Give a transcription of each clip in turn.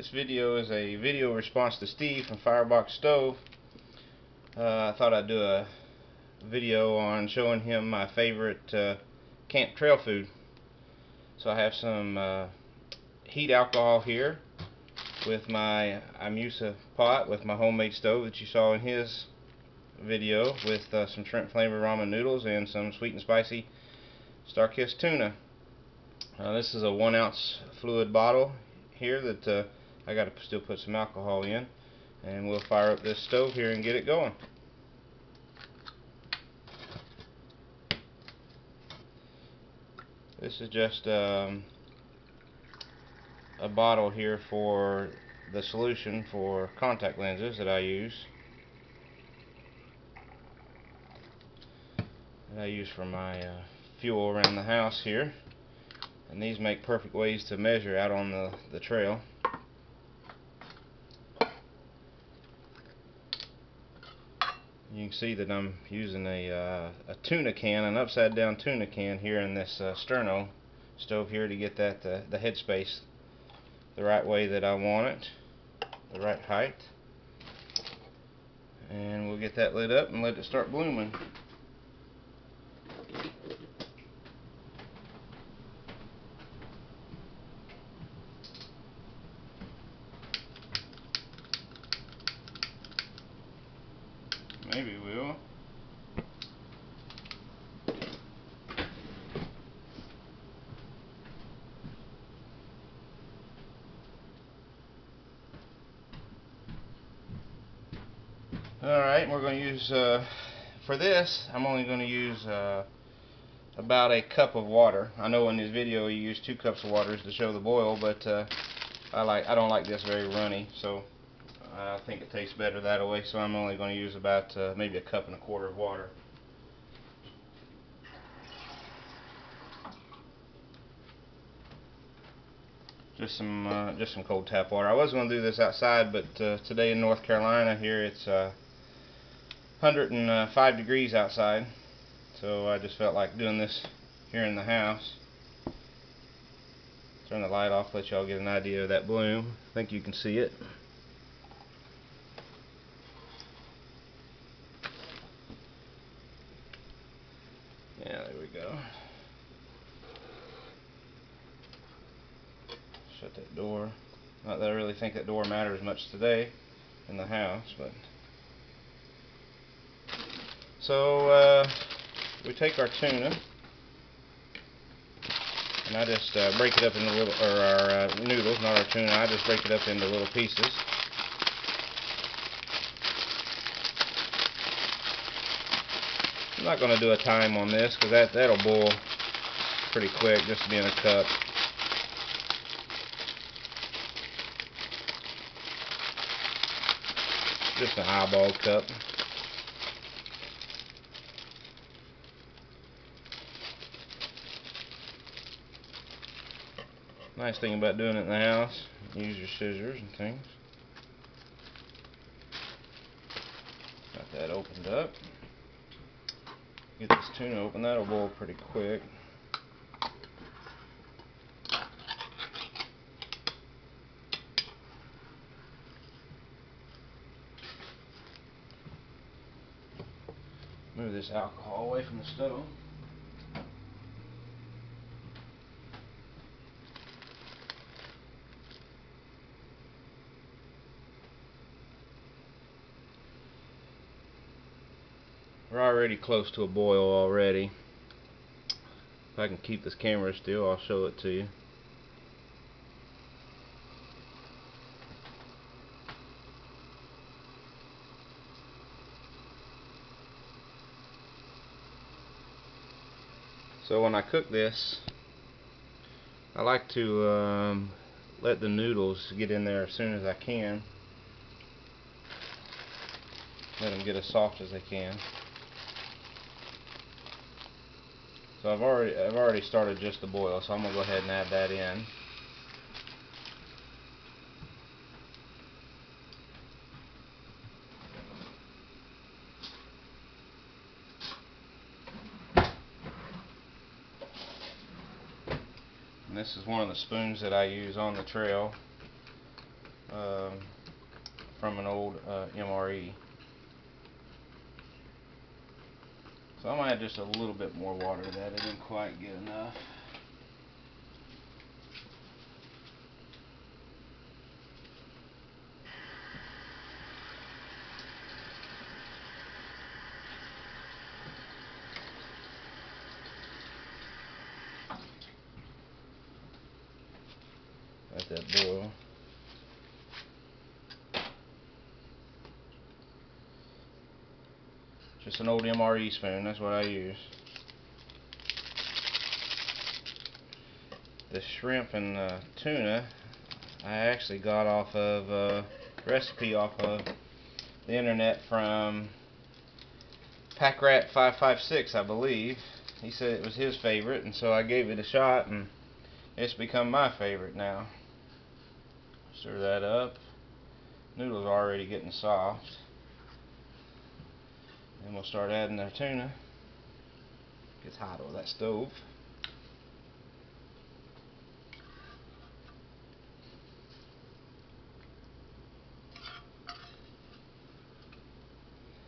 This video is a video response to Steve from Firebox Stove. I thought I'd do a video on showing him my favorite camp trail food. So I have some heat alcohol here with my Imusa pot with my homemade stove that you saw in his video, with some shrimp flavored ramen noodles and some sweet and spicy Starkist tuna. This is a 1 ounce fluid bottle here that I got to still put some alcohol in, and we'll fire up this stove here and get it going. This is just a bottle here for the solution for contact lenses that I use. For my fuel around the house here, and these make perfect ways to measure out on the trail. You can see that I'm using a tuna can, an upside down tuna can here in this sterno stove here to get that the headspace the right way that I want it, the right height, and we'll get that lit up and let it start blooming. Maybe we'll. Alright, we're going to use, for this, I'm only going to use about a cup of water. I know in this video you use 2 cups of water to show the boil, but I don't like this very runny, so I think it tastes better that way, so I'm only going to use about maybe a cup and a quarter of water. Just some cold tap water. I was going to do this outside, but today in North Carolina here it's 105 degrees outside, so I just felt like doing this here in the house. Turn the light off, let y'all get an idea of that bloom. I think you can see it. Yeah, there we go. Shut that door. Not that I really think that door matters much today in the house, but so we take our tuna, and I just break it up into little, or our noodles, not our tuna. I just break it up into little pieces. I'm not going to do a time on this because that'll boil pretty quick, just to be in a cup. Just an eyeball cup. Nice thing about doing it in the house, use your scissors and things. Got that opened up. Get this tuna open, that'll boil pretty quick. Move this alcohol away from the stove. We're already close to a boil already. If I can keep this camera still, I'll show it to you. So when I cook this, I like to let the noodles get in there as soon as I can. Let them get as soft as they can. So I've already started just the boil, so I'm gonna go ahead and add that in. And this is one of the spoons that I use on the trail. from an old MRE. So I'm going to add just a little bit more water to that. I didn't quite get enough. Let that boil. Just an old MRE spoon, that's what I use. The shrimp and tuna I actually got off of a recipe off of the internet from Packrat556, I believe. He said it was his favorite, and so I gave it a shot, and it's become my favorite now. Stir that up. Noodles are already getting soft. Then we'll start adding our tuna. Gets hot over that stove.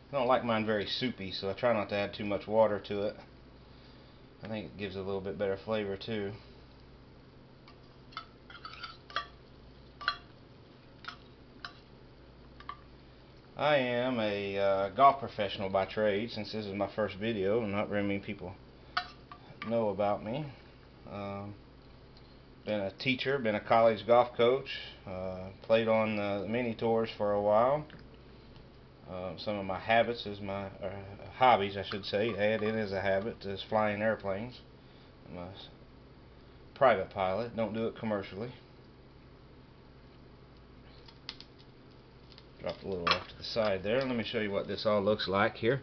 I don't like mine very soupy, so I try not to add too much water to it. I think it gives a little bit better flavor too. I am a golf professional by trade. Since this is my first video, and not very many people know about me. Been a teacher, been a college golf coach, played on the mini tours for a while. Some of my habits is hobbies, I should say, add in as a habit, is flying airplanes. I'm a private pilot, don't do it commercially. Dropped a little off to the side there. Let me show you what this all looks like here.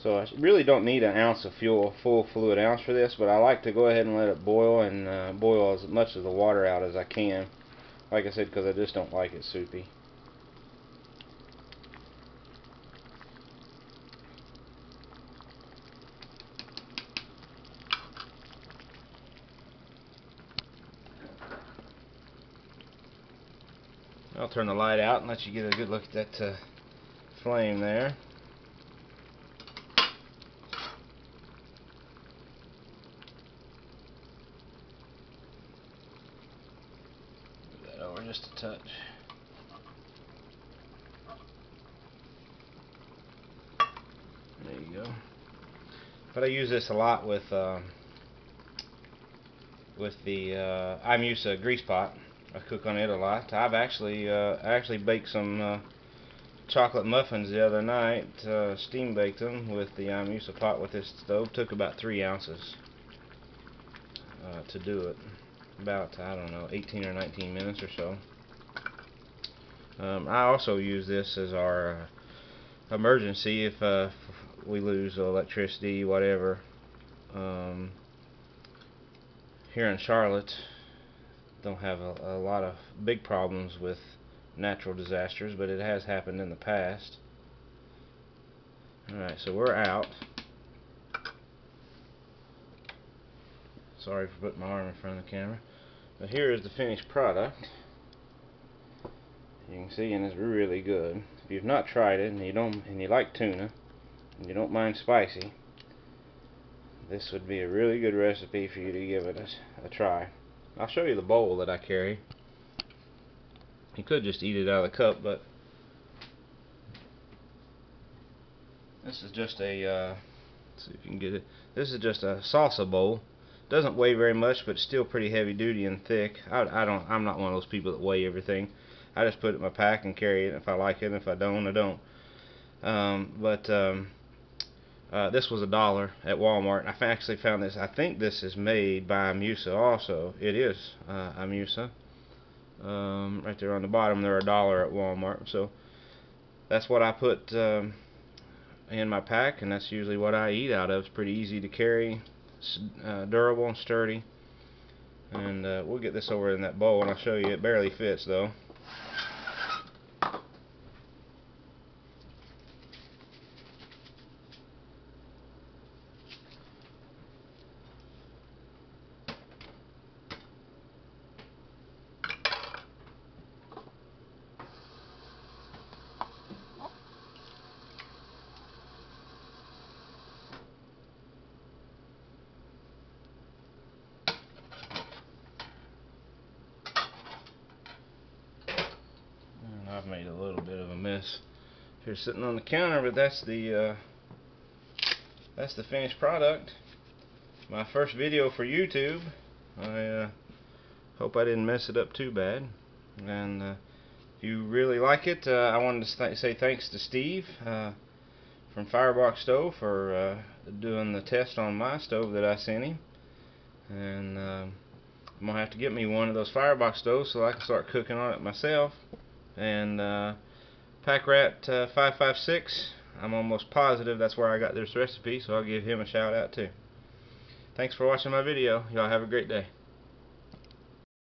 So I really don't need an ounce of fuel, full fluid ounce for this, but I like to go ahead and let it boil, and boil as much of the water out as I can. Like I said, because I just don't like it soupy. I'll turn the light out and let you get a good look at that flame there. Move that over just a touch. There you go. But I use this a lot with the Imusa grease pot. I cook on it a lot. I actually baked some chocolate muffins the other night. Steam baked them with the Imusa pot with this stove. Took about 3 ounces to do it. About, I don't know, 18 or 19 minutes or so. I also use this as our emergency if we lose electricity, whatever. Here in Charlotte, don't have a lot of big problems with natural disasters, but it has happened in the past. Alright, so we're out. Sorry for putting my arm in front of the camera. But here is the finished product. You can see, and it's really good. If you've not tried it and you like tuna and you don't mind spicy, this would be a really good recipe for you to give it a try. I'll show you the bowl that I carry. You could just eat it out of the cup, but this is just a let's see if you can get it. This is just a salsa bowl. Doesn't weigh very much, but still pretty heavy duty and thick. I'm not one of those people that weigh everything. I just put it in my pack and carry it. If I like it, and if I don't, I don't. This was $1 at Walmart. I actually found this. I think this is made by Imusa also. It is Imusa. Right there on the bottom, they're $1 at Walmart. So that's what I put in my pack, and that's usually what I eat out of. It's pretty easy to carry, durable and sturdy. And we'll get this over in that bowl, and I'll show you. It barely fits though. a mess here sitting on the counter, but that's the finished product. My first video for YouTube. I hope I didn't mess it up too bad. And if you really like it, I wanted to say thanks to Steve from Firebox Stove for doing the test on my stove that I sent him. And I'm gonna have to get me one of those Firebox stoves so I can start cooking on it myself. And Pack Rat 556, I'm almost positive that's where I got this recipe, so I'll give him a shout out too. Thanks for watching my video. Y'all have a great day.